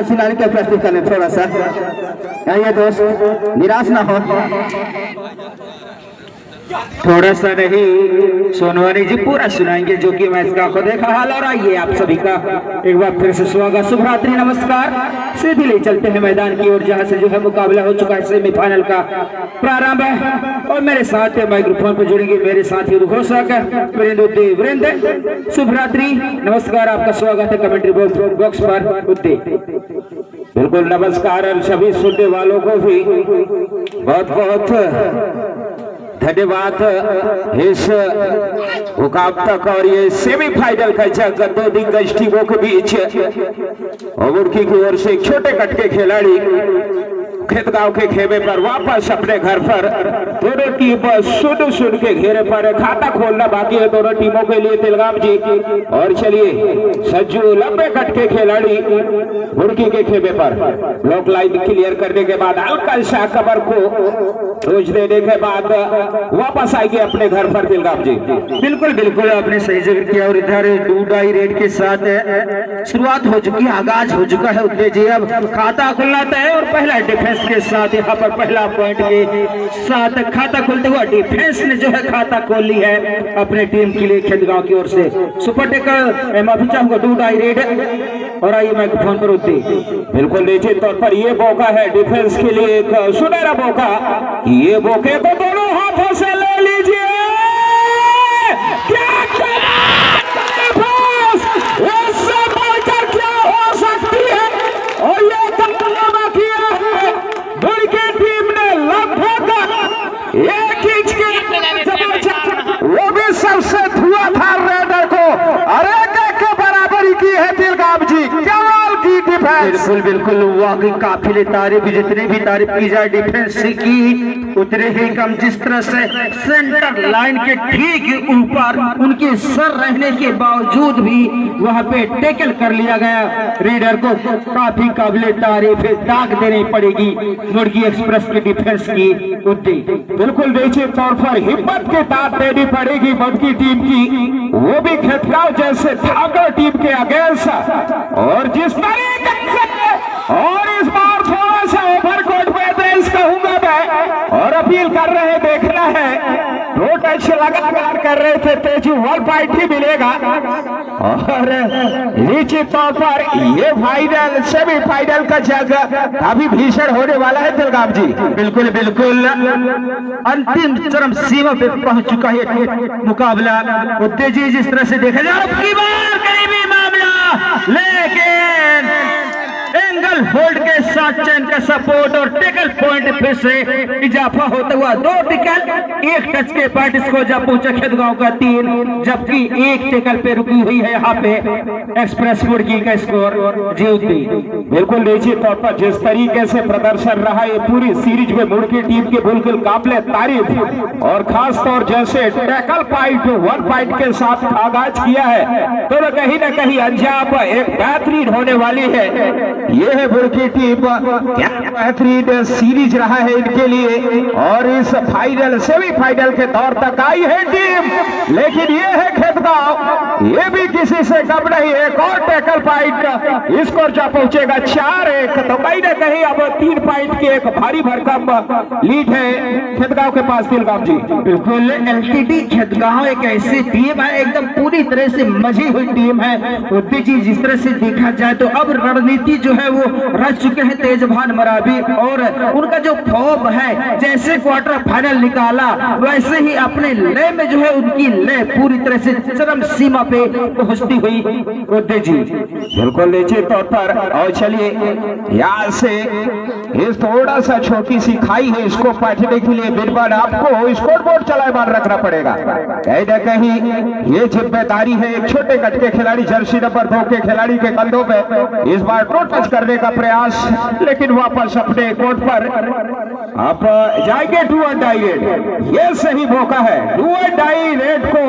सुनाने के प्रस्तुत करने थोड़ा सा ये दोस्त निराश ना हो। थोड़ा सा नहीं सोनवानी जी पूरा सुनाएंगे जो कि मैच का खुद देखा हाल। और आइए आप सभी का एक बार फिर से स्वागत, शुभ रात्रि, नमस्कार। सीधे ले चलते हैं मैदान की ओर जहां से जो है मुकाबला हो चुका है, सेमीफाइनल का प्रारंभ है। और मेरे साथ माइक्रोफोन पर जुड़ेंगे मेरे साथी घोषक वीरेंद्र। शुभ रात्रि, नमस्कार, आपका स्वागत है कमेंट्री बॉक्स पर उद्दे। बिल्कुल नमस्कार सभी सुनने वालों को भी बहुत बहुत धन्यवाद। इस मुकाबला तक और ये सेमीफाइनल का जंग दो दिग्गज टीमों के बीच मुर्गी की ओर से एक छोटे कट के खिलाड़ी खेतगांव के खेमे पर वापस अपने घर पर। दोनों टीम सुन के घेरे पर खाता खोलना बाकी है दोनों टीमों के लिए तिलगाम जी। और चलिए सज्जू लंबे कट के खिलाड़ी मुर्गी के खेमे पर ब्लॉक लाइन क्लियर करने के बाद हल्का सा कमर को रोज देने के बाद वापस आएंगे अपने घर पर तिलगाम जी। बिल्कुल बिल्कुल आपने सही जिक्र किया। और इधर 2 रेड के साथ शुरुआत हो चुकी है, आगाज हो चुका है उद्दे जी। अब खाता खुलना तय और पहला डिफेंस के साथ यहाँ पर पहला पॉइंट के साथ खाता खोलते हुआ डिफेंस ने जो है खाता खोल ली है अपने टीम के लिए खेतगांव की ओर से। सुपर टेकर माफी चाहूंगा 2 रेड। और आइए मैं फोन पर उद्दे। बिल्कुल निश्चित तौर पर ये मौका है डिफेंस के लिए, एक सुनहरा मौका। ये मौके को दोनों हाथों से ले लीजिए। क्या इससे बढ़कर क्या हो सकती है? और ये तकलीफ किया है मुर्गी टीम ने लगभग एक इंच के वो भी सबसे धुआंधार रेडर को अरे के बराबरी की है तिलगाम जी। कमाल की डिफेंस। बिल्कुल वाकई काफिले तारीफ, जितनी भी तारीफ की जाए डिफेंस की उतने ही कम। जिस तरह से सेंटर लाइन के ठीक ऊपर उनके सर रहने के बावजूद भी वहां पे टैकल कर लिया गया रीडर को, काफी काबिले तारीफ दाग देनी पड़ेगी मुर्गी एक्सप्रेस की डिफेंस की उद्दे। बिल्कुल निश्चित तौर पर हिम्मत के साथ देनी पड़ेगी मुर्गी टीम की, वो भी खेतगांव जैसे धागर टीम के अगेंस्ट। और जिस तरीके से और इस बार थोड़ा सा ओवरकोट पे देश कहूंगा मैं और अपील कर रहे, देखना है दो टच लगातार कर रहे थे तेजू, वर्ल्ड फाइट ही मिलेगा। और निश्चित तौर पर ये फाइनल सेमीफाइनल का जंग काफी भीषण होने वाला है तिलगाम जी। बिल्कुल बिल्कुल अंतिम चरम सीमा पे पहुंच चुका है मुकाबला उद्दे जी। जिस तरह से देखा जाए अब बार करीबी मामला, लेकिन एंगल होल्ड के साथ चैन का सपोर्ट और टेकल पॉइंट फिर से इजाफा होता हुआ 2 टेकल 1 टच के पॉइंट इसको जब पहुंचा खेतगांव का 3, जबकि 1 टेकल पे रुकी हुई है यहाँ पे एक्सप्रेस मुर्गी का स्कोर जीवती। बिल्कुल निश्चित तौर पर जिस तरीके से प्रदर्शन रहा ये पूरी सीरीज में मुर्गी टीम के बिल्कुल काबिले तारीफ। और खास तौर जैसे टैकल पॉइंट 1 पॉइंट के साथ आगाज किया है तो कहीं ना कहीं अंजाम एक बेहतरीन होने वाली है। ये है मुर्गी टीम, क्या बेहतरीन सीरीज रहा है इनके लिए। और इस फाइनल सेमीफाइनल के दौर तक आई है टीम, लेकिन ये है खेतगांव, ये भी किसी से कम नहीं। एक और टैकल पॉइंट स्कोर जा पहुंचेगा 4-1, तो कहीं ना कहीं अब 3 पॉइंट की एक भारी भरकम लीड है खेतगांव के पास तिलगाम जी। बिल्कुल एलटीटी खेतगांव एक ऐसी टीम है, एकदम पूरी तरह से मजी हुई टीम है उद्दे जी। जिस तरह से देखा जाए तो अब रणनीति जो है वो रच चुके हैं तेजभान मरावी, और उनका जो फॉर्म है जैसे क्वार्टर फाइनल निकाला वैसे ही अपने लय में जो है उनकी लय पूरी तरह से चरम सीमा पे पहुंचती हुई उद्दे जी। बिल्कुल निश्चित तौर पर। और चलिए यहाँ से इस थोड़ा सा छोटी सी खाई है, इसको पाटने के लिए बिरबल आपको स्कोरबोर्ड चलाएमान रखना पड़ेगा। कहीं ना कहीं ये जिम्मेदारी है एक छोटे कट के खिलाड़ी जर्सी नंबर 2 के खिलाड़ी के कंधों पे। इस बार टो टच करने का प्रयास, लेकिन वापस अपने कोर्ट पर आप जाएंगे 2 रेड। ये सही मौका है 2 रेड को,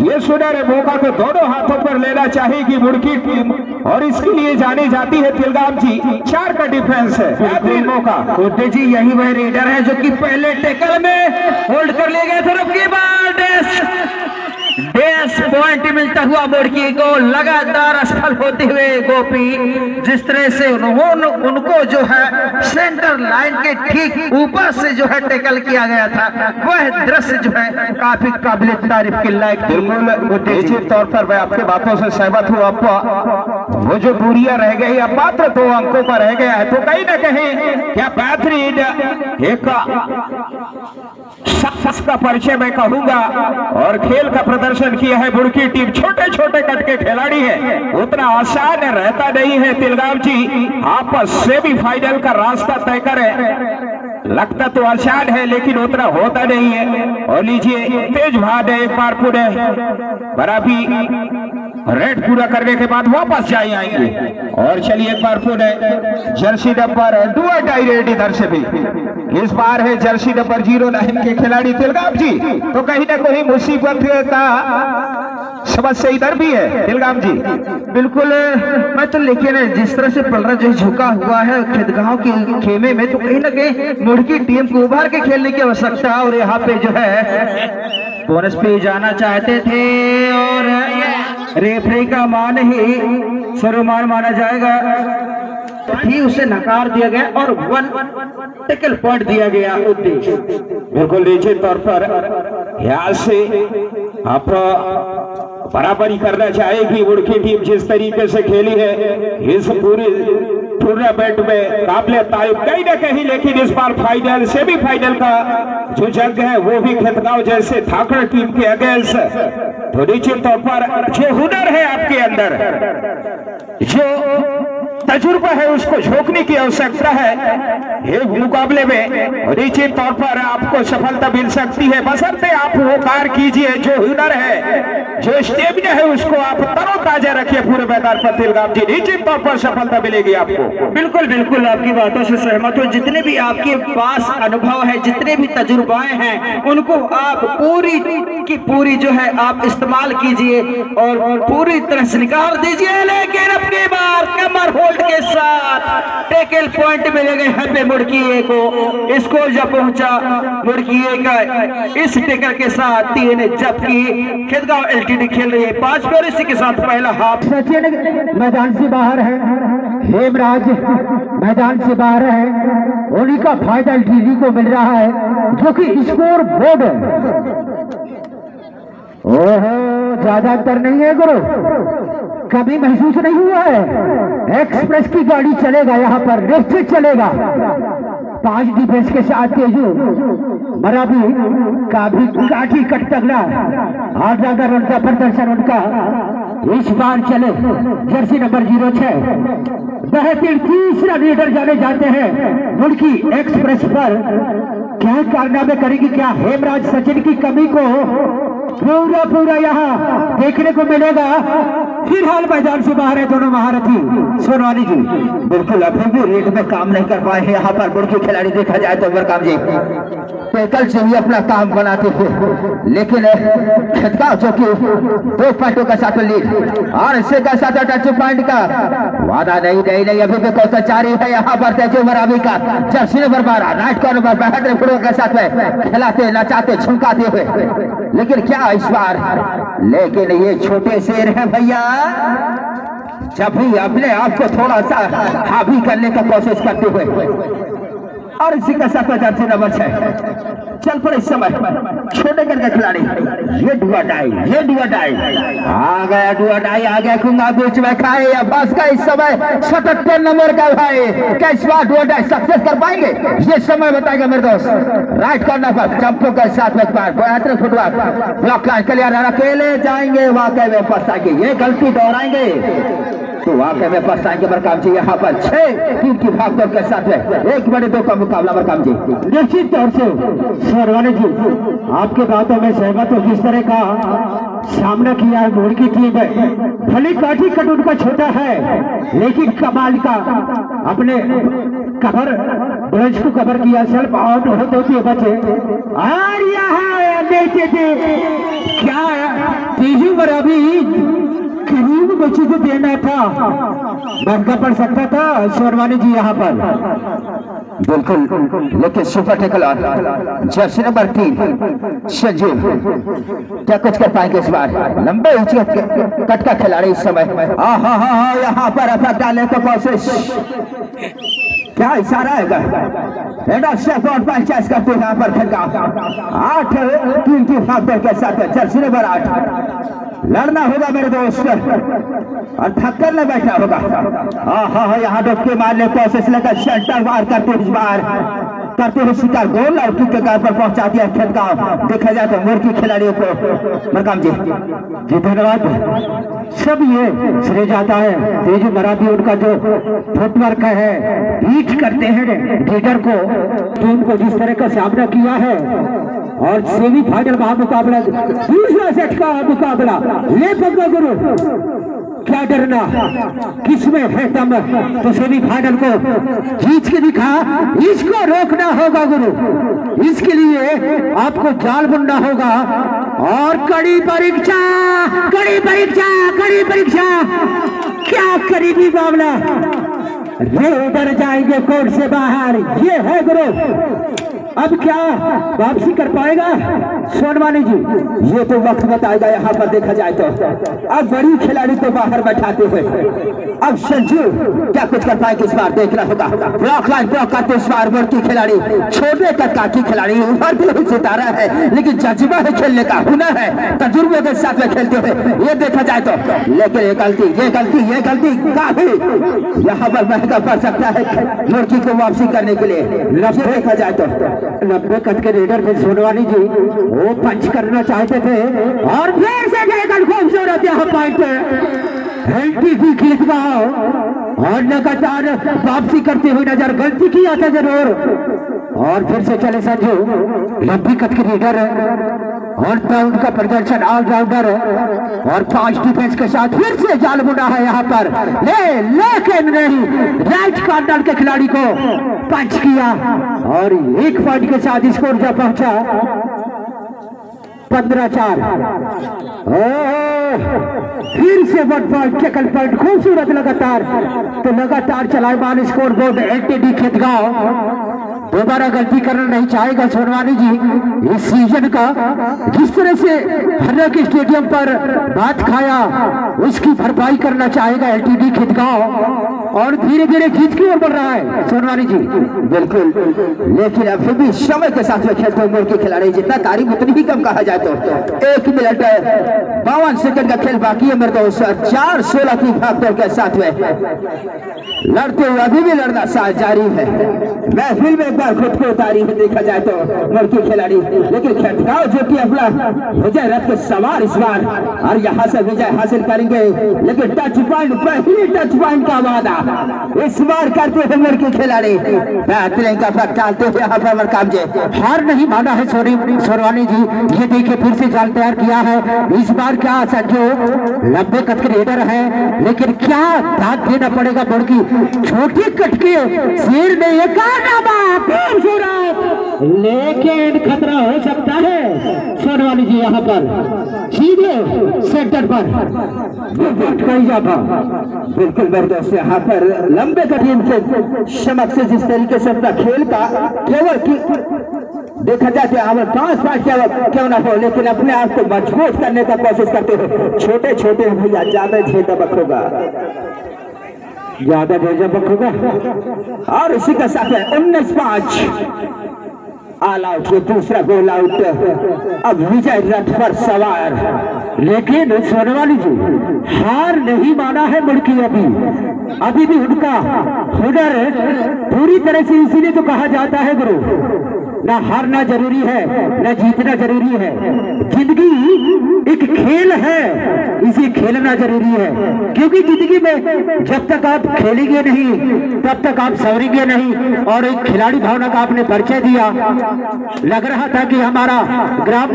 ये सुनहरे मौका को दोनों हाथों पर लेना चाहेगी मुर्गी टीम, और इसके लिए जानी जाती है तिलगाम जी। 4 का डिफेंस है, बेहतरीन मौका। उद्दे जी यही वह रेडर है जो कि पहले टैकल में होल्ड कर लिए गए थे। 10 पॉइंट मिलता हुआ मुड़की को लगातार असफल होते हुए गोपी, जिस तरह से उनको जो है सेंटर लाइन के ठीक ऊपर से जो है टैकल किया गया था, वह दृश्य जो है काफी काबिल तारीफ के लायक। बिल्कुल निश्चित तौर पर मैं आपके बातों से सहमत हूँ। आपको वो जो दूरियां रह गई या मात्र 2 अंकों पर रह गया है, तो कहीं ना कहीं क्या बेहतरीन एक शख्स का परिचय मैं कहूंगा और खेल का प्रदर्शन किया है बुड़की टीम। छोटे छोटे कट के खिलाड़ी है, उतना आसान रहता नहीं है तिलगाम जी आप सेमीफाइनल का रास्ता तय करें। लगता तो आसान है लेकिन उतना होता नहीं है। और लीजिए तेज भाग है, एक बार पुनः बराबरी रेड पूरा करने के बाद वापस आएंगे। और चलिए एक बार पुनः जर्सी नंबर 2 टाई रेड इधर से भी इस बार है जर्सी नंबर 09 के खिलाड़ी तिलगाम जी। तो कहीं ना कहीं मुसीबत का समस्या इधर भी है तिलगाम जी। बिल्कुल मैं तो लेकिन जिस तरह से पलरा जो झुका हुआ है खिदगांव के खेमे में, तो कहीं ना कहीं मुड़की टीम को उभार के खेलने की आवश्यकता। और यहाँ पे जो है बोनस पे जाना चाहते थे और रेफरी का मान ही सर्वमान माना जाएगा, ही उसे नकार दिया गया और 1 टैकल पॉइंट दिया गया उद्देश्य। बिल्कुल निश्चित तौर पर यहाँ से आप बराबरी करना चाहेगी मुड़की टीम। जिस तरीके से खेली है इस पूरी टूर्नामेंट में काबिल तारीफ कहीं ना कहीं, लेकिन इस बार फाइनल सेमीफाइनल का जो जंग है वो भी खिदगांव जैसे धाकड़ टीम के अगेंस्ट। तो निश्चित तौर पर जो हुनर है आपके अंदर, जो तजुर्बा है, उसको झोंकने की आवश्यकता है। एक मुकाबले में निश्चित तौर पर आपको सफलता मिल सकती है, बशर्ते आप वो कार्य कीजिए। जो हुनर है, जो स्टेमिना है, उसको आप तरोताजा रखिए पूरे मैदान पर तिलगाम जी, निश्चित तौर पर सफलता मिलेगी आपको। बिल्कुल बिल्कुल आपकी बातों से सहमत हूँ। जितने भी आपके पास अनुभव है, जितने भी तजुर्बाएं हैं, उनको आप पूरी की पूरी जो है आप इस्तेमाल कीजिए और पूरी तरह से निकाल दीजिए। लेकिन अब की बार कमर होल्ड के साथ टैकल पॉइंट मिलेगा यहाँ पे मुड़की को। स्कोर जब पहुंचा मुड़की का इस टैकल के साथ 3, जबकि खिदगांव एलटीडी खेल रही है 5 पर। इसी के साथ पहला हाफ। सचिन मैदान से बाहर है, हेमराज मैदान से बाहर है, उन्हीं का फायदा एलटीडी को मिल रहा है जो कि स्कोर बोर्ड है। ओहो, ज्यादा अंतर नहीं है गुरु, कभी महसूस नहीं हुआ है। एक्सप्रेस की गाड़ी चलेगा यहाँ पर, निश्चित चलेगा। 5 डिफेंस के साथ तेजू मराबी का भी काठी कट तगड़ा और ज्यादा रन का प्रदर्शन उनका इस बार चले। जर्सी नंबर 06 बेहतरीन तीसरा लीडर जाने जाते हैं मुड़की एक्सप्रेस पर। क्या कारनामे करेगी, क्या हेमराज सचिन की कमी को पूरा यहाँ देखने को मिलेगा। फिलहाल मैदान से बाहर है दोनों महारथी सोनवानी जी। बिल्कुल अभी भी रेट में काम नहीं कर पाए हैं यहाँ पर मुड़की खिलाड़ी। देखा जाए तो वर्काम जी टैकल से ही अपना काम बनाते थे, लेकिन खिदगांव जो कि 2 पॉइंटों का साथ लीड और इससे का साथ टच पॉइंट का वादा नहीं अभी भी कौशल जारी है यहाँ पर। तेजू मराबी का जर्सी नंबर 12 राइट कॉर्नर पर बेहतरीन फुटबॉल के साथ में खिलाते नचाते झुमकाते हुए, लेकिन क्या इस बार, लेकिन ये छोटे शेर है भैया, जब भी अपने आप को थोड़ा सा हावी करने का कोशिश करते हुए। और इसी का साथ जर्सी नंबर 6 चल पड़े इस समय छोटे करके खिलाड़ी। ये डुआ डाई आ गया, डुआ डाई आ गया, खुंगा बीच में खाए या बस का। इस समय 77 नंबर का भाई, क्या इस बार डुआ डाई सक्सेस कर पाएंगे, ये समय बताएगा मेरे दोस्त। राइट कॉर्नर पर चंपो के साथ में बेहतरीन फुटबॉल ब्लॉक लाइन क्लियर, अकेले जाएंगे वाकई में पछताएंगे, ये गलती दोहराएंगे तो वाकई में पछताएंगे बरकाम जी। यहाँ पर 6 टीम की भागदौड़ के साथ में 1 बड़े 2 का मुकाबला बरकाम जी। निश्चित तौर से सरवानी जी आपके बातों में सहमत हो। जिस तरह का सामना किया है मुड़की टीम में, भले काठी कट उनका छोटा है लेकिन कमाल का अपने कवर ब्रंच को कवर किया। सेल्फ आउट होते बचे और यहाँ देखते थे क्या तेजू मराबी करीब बच्चे को देना था, महंगा पड़ सकता था। सोनवानी जी यहाँ पर बिल्कुल, लेकिन super tackle Jersey number 3 Sanjeev क्या कुछ कर पाएंगे इस बार? लंबे ऊंचे कट का खिलाड़ी इस समय यहाँ पर अटक डालने की कोशिश, क्या इशारा है? एंड ऑफ स्टेप और पंचायत करते हैं यहाँ पर खिलका 8-3 की फाइटर के साथ जर्सी नंबर 8 लड़ना होगा मेरे दोस्त और थक्कर न बैठा होगा। यहाँ डुबकी मारने की कोशिश लेकर शटर वार करते इस बार करते हुए शिकार गोल और किक के कार पर पहुंचा दिया खेलगांव। देखा जाए तो मुर्गी खिलाड़ियों को मरकाम जी धन्यवाद। सब ये श्रेय जाता है तेज मराठी उनका जो फुटवर्क है, रीच करते हैं लीडर को, टीम को जिस तरह का सामना किया है और सेमीफाइनल का मुकाबला, दूसरा सेट का मुकाबला ले पक्का गुरु, क्या डरना, किसमें है दम, तो सेमीफाइनल को जीत के दिखा, इसको रोकना होगा गुरु, इसके लिए आपको जाल बुनना होगा और कड़ी परीक्षा, कड़ी परीक्षा, कड़ी परीक्षा, क्या करीबी मामला, रेडर जाएंगे कोर्ट से बाहर, ये है गुरु। अब क्या वापसी कर पाएगा सोनवानी जी? ये तो वक्त बताएगा। यहाँ पर देखा जाए तो अब बड़ी खिलाड़ी को बाहर बैठाते हुए अब संजीव क्या कुछ कर पाएंगे इस बार? देखना होगा। ब्लॉक लाइन ब्लॉक करते इस बार की खिलाड़ी, छोटे कद की खिलाड़ी, उभरते हुए सितारा है, लेकिन जज्बा है खेलने का, हुनर है, तजुर्बे के साथ में खेलते हुए ये देखा जाए तो। लेकिन ये गलती काफी यहाँ पर महंगा पड़ सकता है लड़की को वापसी करने के लिए। देखा जाए तो 90 कद के रेडर में सोनवानी जी वो पंच करना चाहते थे और फिर से देखकर खूबसूरत यहाँ पॉइंट और लगातार वापसी करते हुए नजर, गलती किया था जरूर और फिर से चले संजू 90 कद के रेडर और उनका प्रदर्शन ऑलराउंडर और 5 डिफेंस के साथ फिर से जाल बुना है यहाँ पर, लेकिन नहीं, राइट कॉर्नर के खिलाड़ी को पंच किया और 1 पॉइंट के साथ स्कोर जा पहुंचा 15-4। फिर से 1 पॉइंट टेकल पॉइंट, खूबसूरत लगातार चलाएमान स्कोर बोर्ड एलटीडी खेतगांव। दोबारा गलती करना नहीं चाहेगा सोनवानी जी इस सीजन का, जिस तरह से हरक स्टेडियम पर बात खाया उसकी भरपाई करना चाहेगा एलटीडी खेतगांव और धीरे धीरे जीत की ओर बढ़ रहा है सोनवानी जी। बिल्कुल, लेकिन अभी भी समय के साथ में खेलते हुए के खिलाड़ी, जितना तारीफ उतनी ही कम कहा जाए तो। 1 मिनट 52 सेकंड का खेल बाकी है मेरे दोस्त, 4-16 की भागदौड़ के साथ में लड़ते हुए अभी भी लड़ना साथ जारी है। महफिल में एक बार खुद को उतारी है देखा जाए तो लड़की खिलाड़ी, लेकिन खेतगांव जो कि अपना विजय रथ के सवार इस बार और यहाँ से विजय हासिल करेंगे, लेकिन टच पॉइंट, पहली टच पॉइंट का वादा इस बार करते हुए लड़की खिलाड़ी बेहतरीन का फर्क डालते हुए यहाँ पर मरकाम जी हार नहीं माना है सोनवानी जी। ये देखिए फिर से जाल तैयार किया है इस बार, क्या संजू 90 कद के रेडर है, लेकिन क्या दांत देना पड़ेगा बड़की छोटी कट के शेर ने ये कारनामा खूबसूरत, लेकिन खतरा हो सकता है सोनवानी जी यहाँ पर सीधे सेंटर पर कोई जाता। बिल्कुल मेरे दोस्त, यहाँ पर लंबे कटीन के समक्ष से जिस तरीके से अपना खेल का केवल देखा जाए तो 5 क्यों ना हो, लेकिन अपने आप को मजबूत करने का कोशिश करते हो। छोटे छोटे भैया ज्यादा झेदबक होगा, ज्यादा झेदबक होगा और इसी के साथ 19-5 ऑल आउट, ये दूसरा गोल आउट। अब विजय रथ पर सवार, लेकिन सोनवानी जी हार नहीं माना है मुड़की, अभी भी उनका हुनर पूरी तरह से, इसीलिए तो कहा जाता है गुरु, ना हारना जरूरी है ना जीतना जरूरी है, जिंदगी एक खेल है, इसे खेलना जरूरी है, क्योंकि जिंदगी में जब तक आप खेलेंगे नहीं तब तक आप संवरेंगे नहीं। और एक खिलाड़ी भावना का आपने परिचय दिया, लग रहा था कि हमारा ग्राम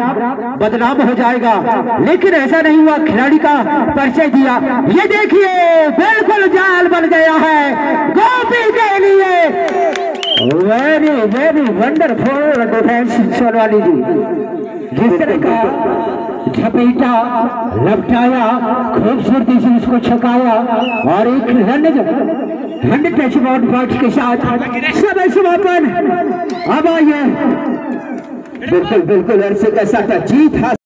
बदनाम हो जाएगा, लेकिन ऐसा नहीं हुआ, खिलाड़ी का परिचय दिया। ये देखिए बिल्कुल जाल बन गया है गोपी के लिए। Very very wonderful defence Sonwani ji, जिस तरह का झपेटा, लपटाया, खूबसूरती से उसको छकाया और एक रन टच बॉल के साथ समय समापन। अब आइए, बिल्कुल बिल्कुल अर्से का साथ जीत